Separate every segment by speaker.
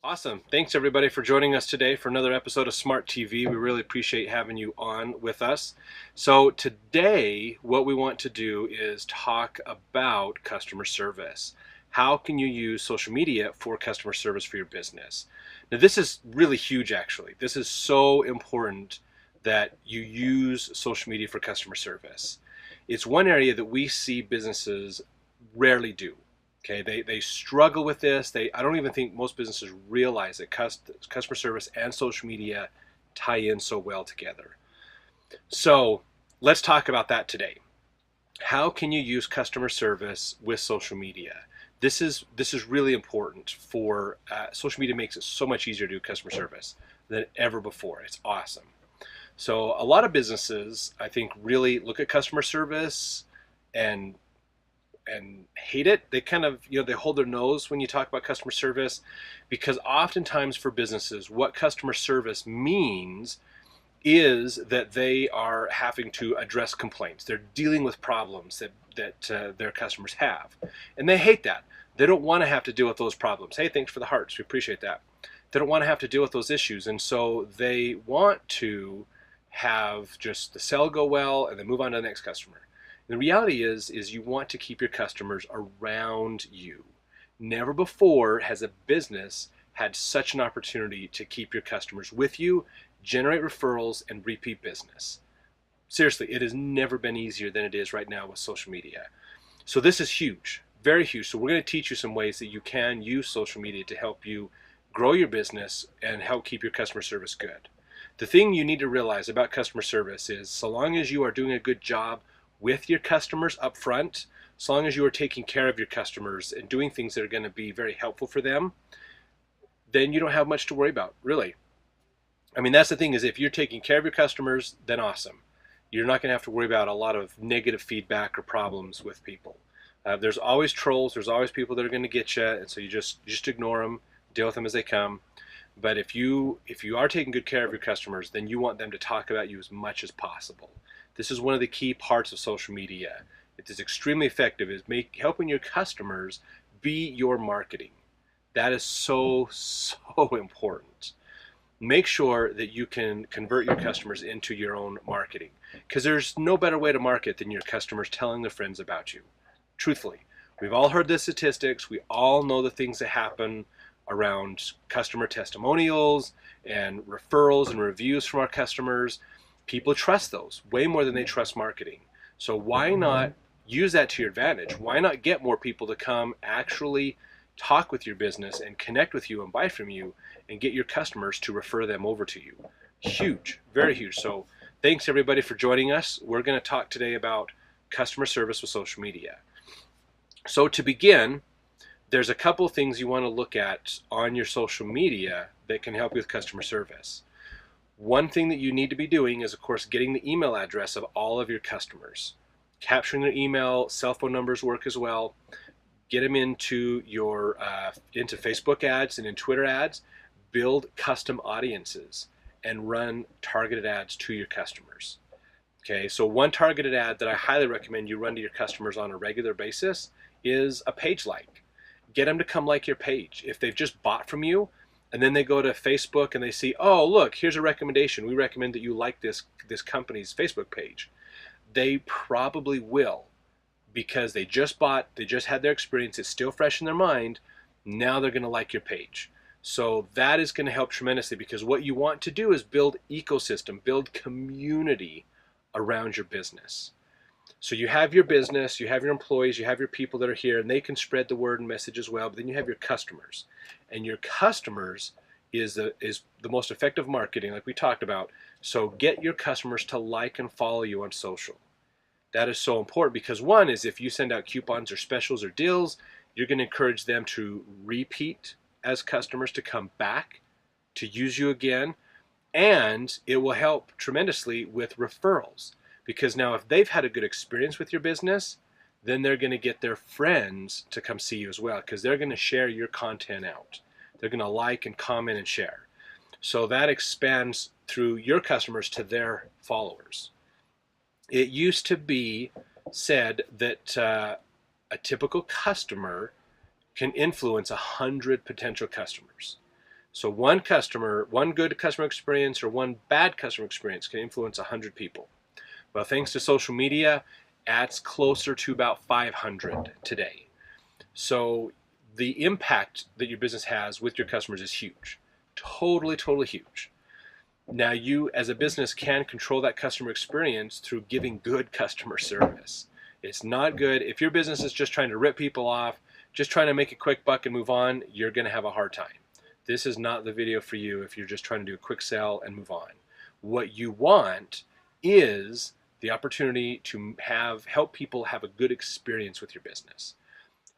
Speaker 1: Awesome. Thanks everybody for joining us today for another episode of Smart TV. We really appreciate having you on with us. So today what we want to do is talk about customer service. How can you use social media for customer service for your business? Now this is really huge actually. This is so important that you use social media for customer service. It's one area that we see businesses rarely do. Okay, they struggle with this. I don't even think most businesses realize that customer service and social media tie in so well together. So let's talk about that today. How can you use customer service with social media? This is really important for social media. Makes it so much easier to do customer service than ever before. It's awesome. So a lot of businesses, I think, really look at customer service and hate it. They kind of, they hold their nose when you talk about customer service, because oftentimes for businesses, what customer service means is that they are having to address complaints. They're dealing with problems that their customers have, and they hate that. They don't want to have to deal with those problems. Hey, thanks for the hearts. We appreciate that. They don't want to have to deal with those issues, and so they want to have just the sale go well and then move on to the next customer. The reality is you want to keep your customers around you. Never before has a business had such an opportunity to keep your customers with you, generate referrals, and repeat business. Seriously, it has never been easier than it is right now with social media. So this is huge, very huge. So we're going to teach you some ways that you can use social media to help you grow your business and help keep your customer service good. The thing you need to realize about customer service is, so long as you are doing a good job with your customers up front, so long as you are taking care of your customers and doing things that are going to be very helpful for them, then you don't have much to worry about, really. I mean, that's the thing, is if you're taking care of your customers, then awesome. You're not going to have to worry about a lot of negative feedback or problems with people. There's always trolls. There's always people that are going to get you, and so you just ignore them, deal with them as they come. But if you are taking good care of your customers, then you want them to talk about you as much as possible. This is one of the key parts of social media. It is extremely effective, is helping your customers be your marketing. That is so important. Make sure that you can convert your customers into your own marketing, because there's no better way to market than your customers telling their friends about you. Truthfully, we've all heard the statistics. We all know the things that happen around customer testimonials and referrals and reviews from our customers. People trust those way more than they trust marketing. So why not use that to your advantage? Why not get more people to come actually talk with your business and connect with you and buy from you, and get your customers to refer them over to you? Huge, very huge. So thanks everybody for joining us. We're going to talk today about customer service with social media. So to begin, there's a couple things you want to look at on your social media that can help you with customer service. One thing that you need to be doing is, of course, getting the email address of all of your customers. Capturing their email, cell phone numbers work as well. Get them into your into Facebook ads and in Twitter ads. Build custom audiences and run targeted ads to your customers. Okay, so one targeted ad that I highly recommend you run to your customers on a regular basis is a page like. Get them to come like your page. If they've just bought from you, and then they go to Facebook and they see, oh, look, here's a recommendation. We recommend that you like this company's Facebook page. They probably will, because they just bought, they just had their experience, it's still fresh in their mind. Now they're going to like your page. So that is going to help tremendously, because what you want to do is build ecosystem, build community around your business. So you have your business, you have your employees, you have your people that are here, and they can spread the word and message as well. But then you have your customers, and your customers is the most effective marketing, like we talked about. So get your customers to like and follow you on social. That is so important, because one is, if you send out coupons or specials or deals, you're going to encourage them to repeat as customers, to come back, to use you again, and it will help tremendously with referrals. Because now if they've had a good experience with your business, then they're going to get their friends to come see you as well, because they're going to share your content out. They're going to like and comment and share. So that expands through your customers to their followers. It used to be said that a typical customer can influence 100 potential customers. So one customer, one good customer experience or one bad customer experience can influence 100 people. Well, thanks to social media, that's closer to about 500 today. So the impact that your business has with your customers is huge. Totally, totally huge. Now, you as a business can control that customer experience through giving good customer service. It's not good if your business is just trying to rip people off, just trying to make a quick buck and move on, you're going to have a hard time. This is not the video for you if you're just trying to do a quick sell and move on. What you want is the opportunity to help people have a good experience with your business.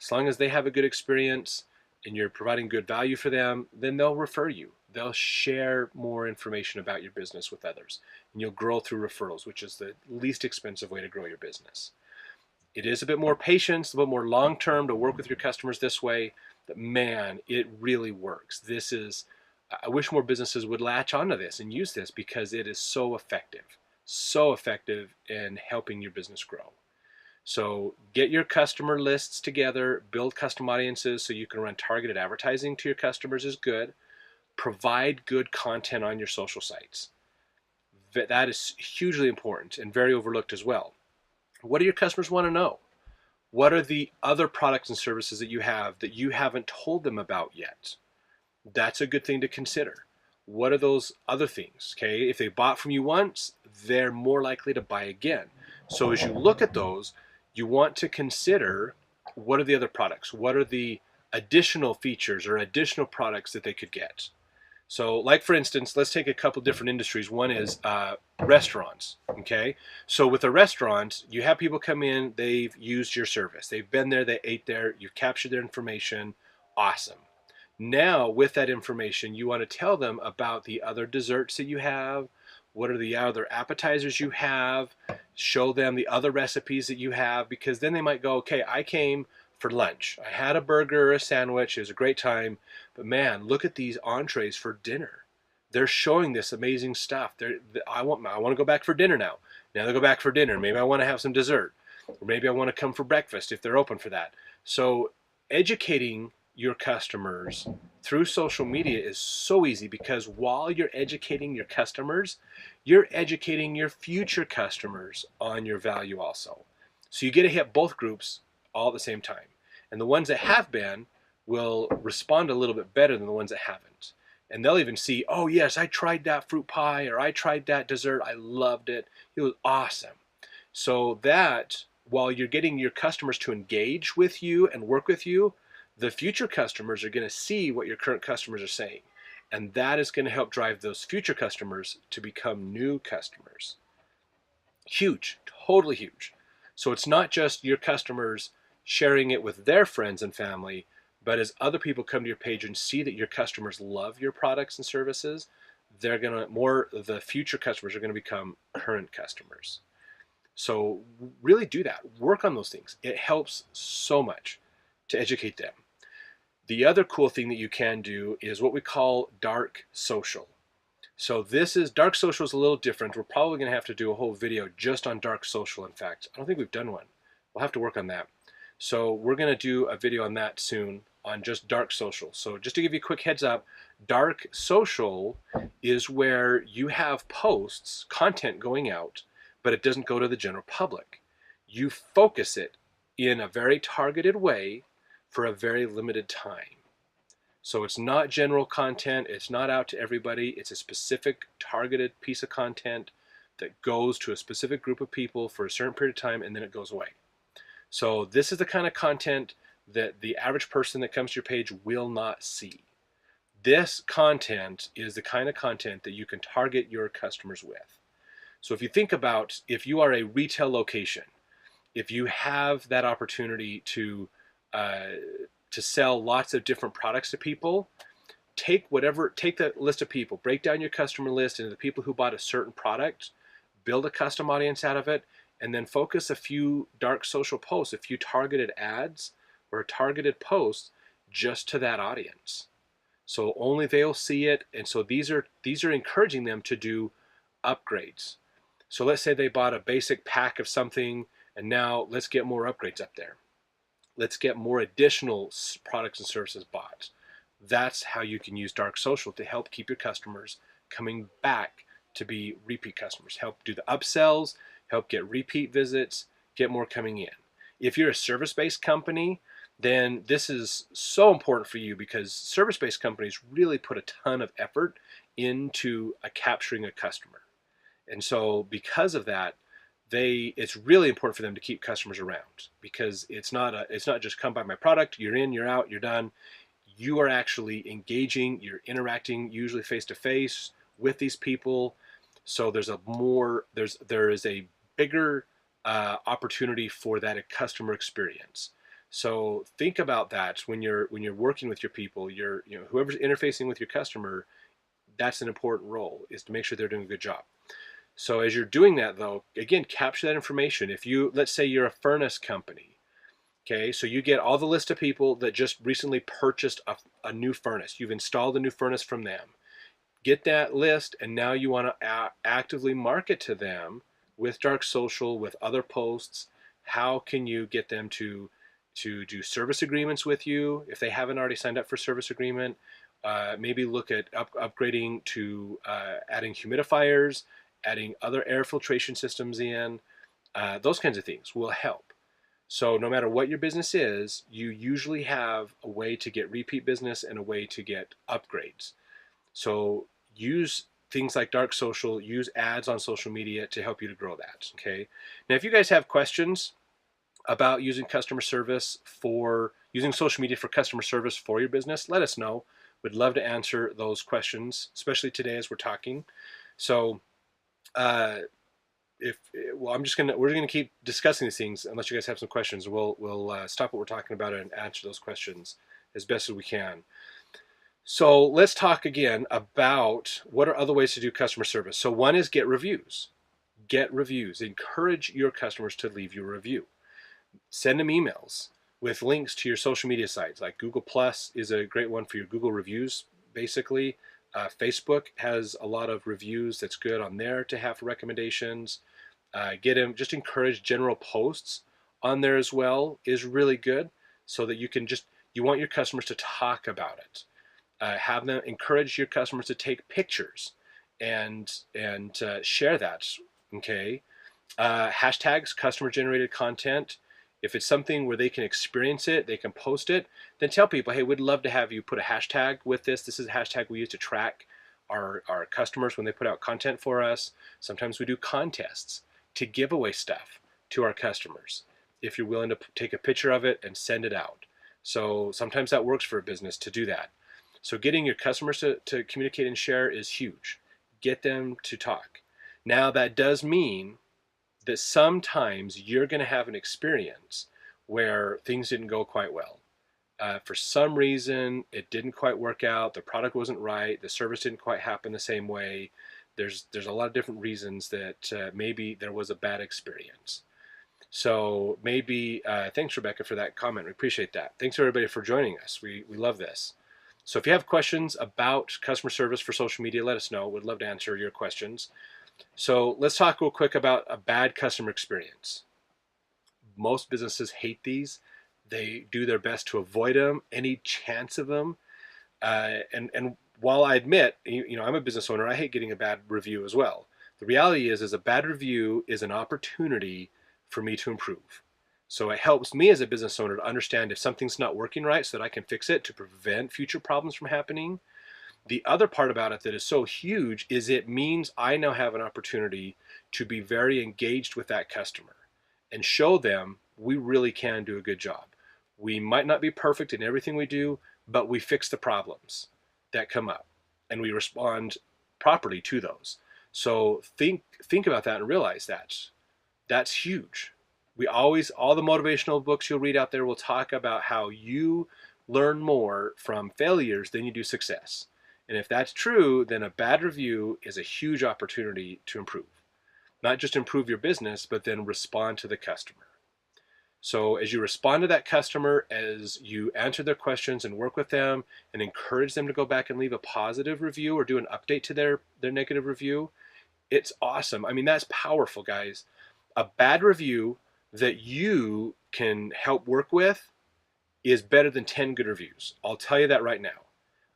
Speaker 1: As long as they have a good experience and you're providing good value for them, then they'll refer you. They'll share more information about your business with others. And you'll grow through referrals, which is the least expensive way to grow your business. It is a bit more patience, a bit more long-term to work with your customers this way, but man, it really works. I wish more businesses would latch onto this and use this because it is so effective in helping your business grow. So get your customer lists together, build custom audiences so you can run targeted advertising to your customers is good. Provide good content on your social sites. That is hugely important and very overlooked as well. What do your customers want to know? What are the other products and services that you have that you haven't told them about yet? That's a good thing to consider. What are those other things? Okay, if they bought from you once, they're more likely to buy again. So as you look at those, you want to consider what are the other products? What are the additional features or additional products that they could get? So like for instance, let's take a couple different industries. One is restaurants, okay? So with a restaurant, you have people come in, they've used your service. They've been there, they ate there, you've captured their information, awesome. Now with that information, you want to tell them about the other desserts that you have, what are the other appetizers you have, show them the other recipes that you have, because then they might go, okay, I came for lunch. I had a burger or a sandwich. It was a great time. But man, look at these entrees for dinner. They're showing this amazing stuff. I want to go back for dinner now. Now they go back for dinner. Maybe I want to have some dessert. Or maybe I want to come for breakfast if they're open for that. So educating your customers through social media is so easy because while you're educating your customers, you're educating your future customers on your value also. So you get to hit both groups all at the same time. And the ones that have been will respond a little bit better than the ones that haven't. And they'll even see, oh yes, I tried that fruit pie or I tried that dessert. I loved it. It was awesome. So that while you're getting your customers to engage with you and work with you, the future customers are going to see what your current customers are saying. And that is going to help drive those future customers to become new customers. Huge, totally huge. So it's not just your customers sharing it with their friends and family, but as other people come to your page and see that your customers love your products and services, the future customers are going to become current customers. So really do that. Work on those things. It helps so much to educate them. The other cool thing that you can do is what we call dark social. So dark social is a little different. We're probably going to have to do a whole video just on dark social. In fact, I don't think we've done one. We'll have to work on that. So we're going to do a video on that soon on just dark social. So just to give you a quick heads up, dark social is where you have posts, content going out, but it doesn't go to the general public. You focus it in a very targeted way for a very limited time. So it's not general content, it's not out to everybody, it's a specific targeted piece of content that goes to a specific group of people for a certain period of time and then it goes away. So this is the kind of content that the average person that comes to your page will not see. This content is the kind of content that you can target your customers with. So if you think about, if you are a retail location, if you have that opportunity to sell lots of different products to people, take that list of people, break down your customer list into the people who bought a certain product, build a custom audience out of it, and then focus a few dark social posts, a few targeted ads or targeted posts just to that audience. So only they'll see it, and so these are encouraging them to do upgrades. So let's say they bought a basic pack of something, and now let's get more upgrades up there. Let's get more additional products and services bought. That's how you can use dark social to help keep your customers coming back to be repeat customers, help do the upsells, help get repeat visits, get more coming in. If you're a service-based company, then this is so important for you because service-based companies really put a ton of effort into capturing a customer. And so because of that, it's really important for them to keep customers around because it's not just come buy my product, you're in, you're out, you're done. You are actually engaging, you're interacting usually face to face with these people. So there is a bigger opportunity for that customer experience. So think about that when you're working with your people. Whoever's interfacing with your customer, that's an important role, is to make sure they're doing a good job. So as you're doing that, though, again, capture that information. If let's say you're a furnace company, okay, so you get all the list of people that just recently purchased a new furnace. You've installed a new furnace from them. Get that list, and now you want to actively market to them with dark social, with other posts. How can you get them to do service agreements with you if they haven't already signed up for service agreement? Maybe look at upgrading to adding humidifiers, adding other air filtration systems in. Those kinds of things will help. So no matter what your business is, you usually have a way to get repeat business and a way to get upgrades. So use things like dark social, use ads on social media to help you to grow that. Okay. Now, if you guys have questions about using social media for customer service for your business, let us know. We'd love to answer those questions, especially today as we're talking. So, we're gonna keep discussing these things unless you guys have some questions. We'll stop what we're talking about and answer those questions as best as we can. So let's talk again about what are other ways to do customer service. So one is get reviews. Get reviews. Encourage your customers to leave you a review. Send them emails with links to your social media sites. Like Google Plus is a great one for your Google reviews, basically. Facebook has a lot of reviews that's good on there to have recommendations. Just encourage general posts on there as well is really good, so that you want your customers to talk about it. Have them encourage your customers to take pictures and share that. Okay. Hashtags, customer generated content. If it's something where they can experience it, they can post it, then tell people, hey, we'd love to have you put a hashtag with this. This is a hashtag we use to track our customers when they put out content for us. Sometimes we do contests to give away stuff to our customers if you're willing to take a picture of it and send it out. So sometimes that works for a business to do that. So getting your customers to communicate and share is huge. Get them to talk. Now that does mean that sometimes you're going to have an experience where things didn't go quite well. For some reason, it didn't quite work out. The product wasn't right. The service didn't quite happen the same way. There's a lot of different reasons that maybe there was a bad experience. So maybe, thanks Rebecca for that comment. We appreciate that. Thanks everybody for joining us. We love this. So if you have questions about customer service for social media, let us know. We'd love to answer your questions. So let's talk real quick about a bad customer experience. Most businesses hate these. They do their best to avoid them, any chance of them. And while I admit, I'm a business owner, I hate getting a bad review as well. The reality is a bad review is an opportunity for me to improve. So it helps me as a business owner to understand if something's not working right so that I can fix it to prevent future problems from happening. The other part about it that is so huge is it means I now have an opportunity to be very engaged with that customer and show them we really can do a good job. We might not be perfect in everything we do, but we fix the problems that come up and we respond properly to those. So think about that and realize that's huge. All the motivational books you'll read out there will talk about how you learn more from failures than you do success. And if that's true, then a bad review is a huge opportunity to improve. Not just improve your business, but then respond to the customer. So as you respond to that customer, as you answer their questions and work with them and encourage them to go back and leave a positive review or do an update to their negative review, it's awesome. I mean, that's powerful, guys. A bad review that you can help work with is better than 10 good reviews. I'll tell you that right now.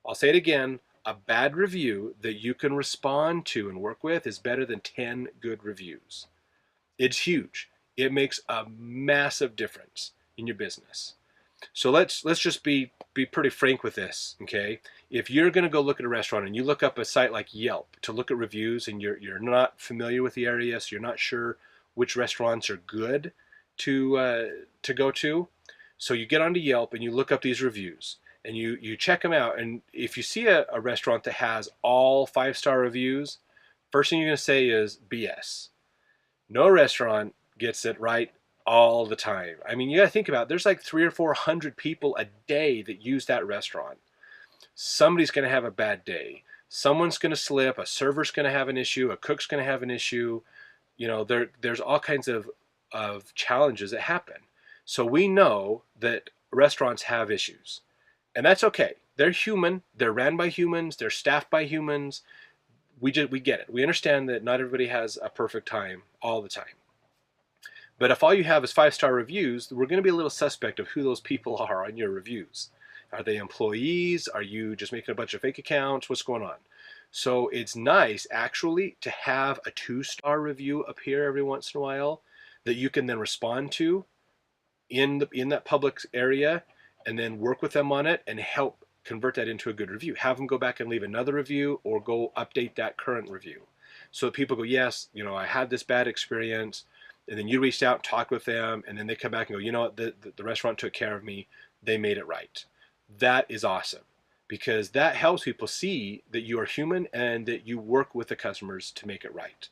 Speaker 1: I'll say it again. A bad review that you can respond to and work with is better than 10 good reviews. It's huge. It makes a massive difference in your business. So let's just be pretty frank with this, okay? If you're going to go look at a restaurant and you look up a site like Yelp to look at reviews and you're not familiar with the area, so you're not sure which restaurants are good to go to, so you get onto Yelp and you look up these reviews and you check them out. And if you see a restaurant that has all 5-star reviews, first thing you're going to say is BS. No restaurant gets it right all the time. I mean, you got to think about it. There's like 300 or 400 people a day that use that restaurant. Somebody's going to have a bad day. Someone's going to slip. A server's going to have an issue. A cook's going to have an issue. You know, there's all kinds of challenges that happen. So we know that restaurants have issues, and that's okay. They're human. They're ran by humans. They're staffed by humans. We get it. We understand that not everybody has a perfect time all the time. But if all you have is 5-star reviews, we're going to be a little suspect of who those people are on your reviews. Are they employees? Are you just making a bunch of fake accounts? What's going on? So it's nice actually to have a 2-star review appear every once in a while that you can then respond to in that public area, and then work with them on it and help convert that into a good review. Have them go back and leave another review or go update that current review so that people go, yes, you know, I had this bad experience. And then you reached out, talked with them, and then they come back and go, you know what, the restaurant took care of me. They made it right. That is awesome, because that helps people see that you are human and that you work with the customers to make it right.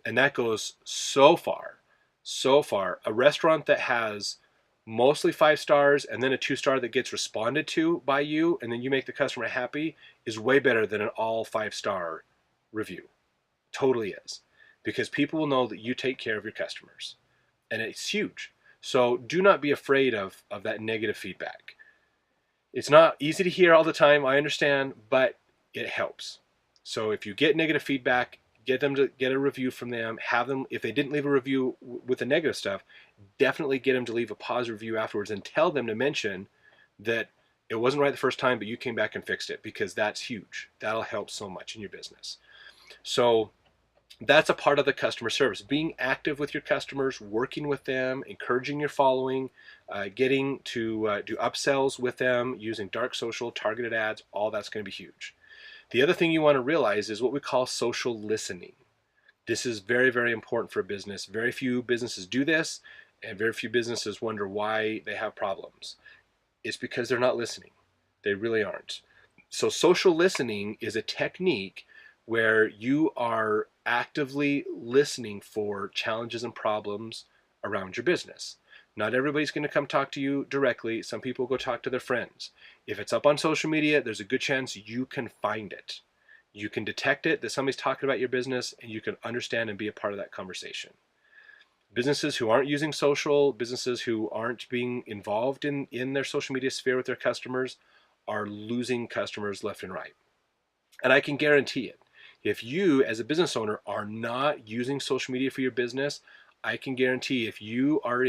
Speaker 1: And that goes so far, so far. A restaurant that has mostly 5 stars and then a 2-star that gets responded to by you and then you make the customer happy is way better than an all 5-star review. Totally is. Because people will know that you take care of your customers. And it's huge. So do not be afraid of that negative feedback. It's not easy to hear all the time, I understand, but it helps. So if you get negative feedback, get them to get a review from them. Have them, if they didn't leave a review with the negative stuff, definitely get them to leave a positive review afterwards and tell them to mention that it wasn't right the first time, but you came back and fixed it, because that's huge. That'll help so much in your business. So that's a part of the customer service. Being active with your customers, working with them, encouraging your following, getting to do upsells with them using dark social, targeted ads, all that's going to be huge. The other thing you want to realize is what we call social listening. This is very, very important for a business. Very few businesses do this, and very few businesses wonder why they have problems. It's because they're not listening. They really aren't. So social listening is a technique where you are actively listening for challenges and problems around your business. Not everybody's going to come talk to you directly. Some people go talk to their friends. If it's up on social media, there's a good chance you can find it. You can detect it, that somebody's talking about your business, and you can understand and be a part of that conversation. Businesses who aren't using social, businesses who aren't being involved in their social media sphere with their customers are losing customers left and right. And I can guarantee it. If you, as a business owner, are not using social media for your business, I can guarantee if you are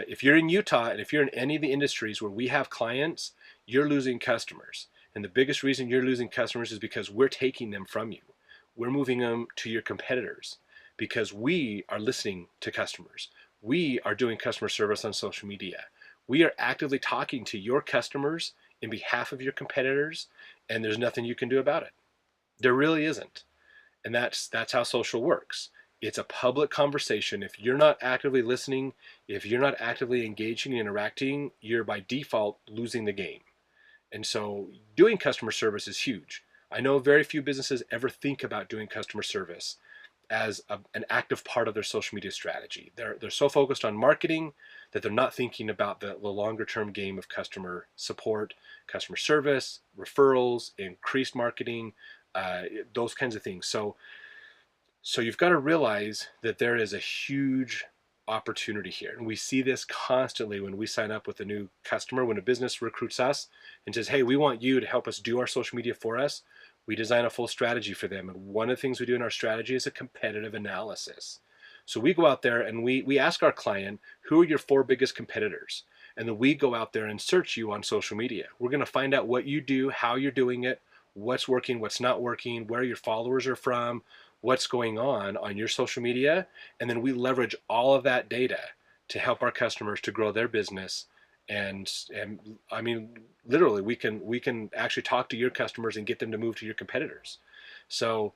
Speaker 1: if you're in Utah and if you're in any of the industries where we have clients, you're losing customers. And the biggest reason you're losing customers is because we're taking them from you. We're moving them to your competitors because we are listening to customers. We are doing customer service on social media. We are actively talking to your customers in behalf of your competitors, and there's nothing you can do about it. There really isn't. And that's how social works. It's a public conversation. If you're not actively listening, if you're not actively engaging and interacting, you're by default losing the game. And so doing customer service is huge. I know very few businesses ever think about doing customer service as an active part of their social media strategy. They're so focused on marketing that they're not thinking about the longer term game of customer support, customer service, referrals, increased marketing, those kinds of things. So you've got to realize that there is a huge opportunity here. And we see this constantly when we sign up with a new customer. When a business recruits us and says, hey, we want you to help us do our social media for us, we design a full strategy for them. And one of the things we do in our strategy is a competitive analysis. So we go out there and we ask our client, who are your 4 biggest competitors? and then we go out there and search you on social media. We're going to find out what you do, how you're doing it, what's working, what's not working, where your followers are from, what's going on your social media, and then we leverage all of that data to help our customers to grow their business. And I mean, literally, we can actually talk to your customers and get them to move to your competitors. So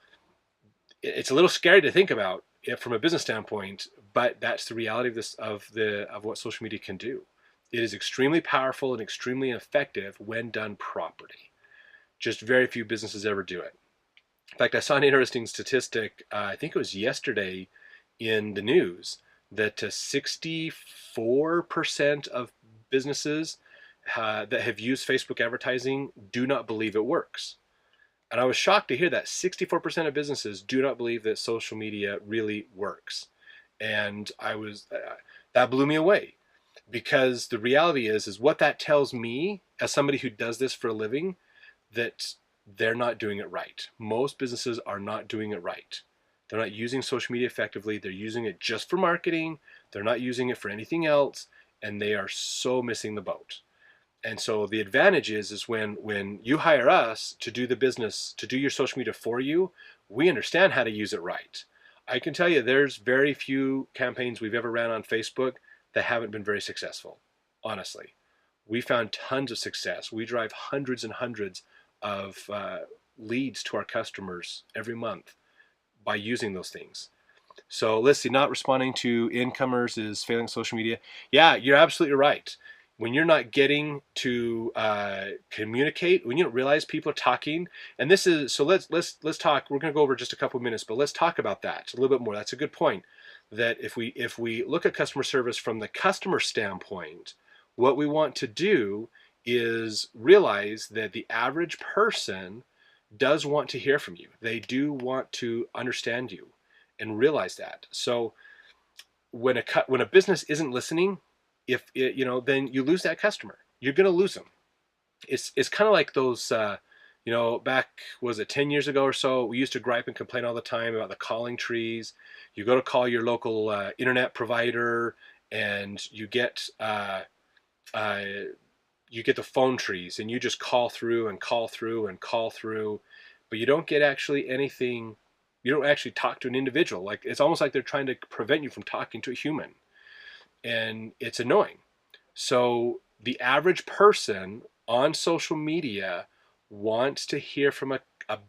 Speaker 1: it's a little scary to think about it from a business standpoint, but that's the reality of this of what social media can do. It is extremely powerful and extremely effective when done properly. Just very few businesses ever do it. In fact, I saw an interesting statistic. I think it was yesterday in the news that 64% of businesses that have used Facebook advertising do not believe it works. And I was shocked to hear that 64% of businesses do not believe that social media really works. And that blew me away, because the reality is what that tells me as somebody who does this for a living, that they're not doing it right. Most businesses are not doing it right. They're not using social media effectively. They're using it just for marketing. They're not using it for anything else, and they are so missing the boat. And so the advantage is when you hire us to do the business, to do your social media for you, we understand how to use it right. I can tell you there's very few campaigns we've ever ran on Facebook that haven't been very successful, honestly. We found tons of success. We drive hundreds and hundreds of leads to our customers every month by using those things. So let's see, not responding to incomers is failing social media. Yeah, you're absolutely right. When you're not getting to communicate, when you don't realize people are talking, and this is so. Let's talk. We're going to go over just a couple of minutes, but let's talk about that a little bit more. That's a good point. That if we look at customer service from the customer standpoint, what we want to do is realize that the average person does want to hear from you. They do want to understand you and realize that. So when a business isn't listening, if it, then you lose that customer. You're going to lose them. It's kind of like those, back, was it 10 years ago or so, we used to gripe and complain all the time about the calling trees. You go to call your local internet provider, and you get the phone trees, and you just call through and call through and call through, but you don't get actually anything. You don't actually talk to an individual. Like, it's almost like they're trying to prevent you from talking to a human, and it's annoying. So the average person on social media wants to hear from a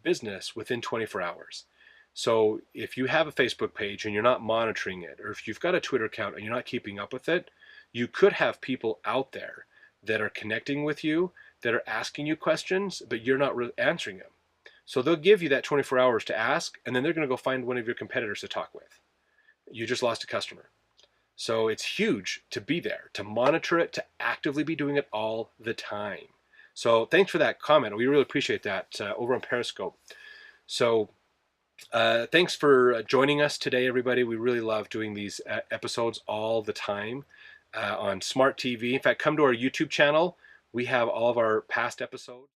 Speaker 1: business within 24 hours. So if you have a Facebook page and you're not monitoring it, or if you've got a Twitter account and you're not keeping up with it, you could have people out there that are connecting with you, that are asking you questions, but you're not answering them. So they'll give you that 24 hours to ask, and then they're going to go find one of your competitors to talk with. You just lost a customer. So it's huge to be there, to monitor it, to actively be doing it all the time. So thanks for that comment. We really appreciate that over on Periscope. So thanks for joining us today, everybody. We really love doing these episodes all the time on Smart TV. In fact, come to our YouTube channel. We have all of our past episodes.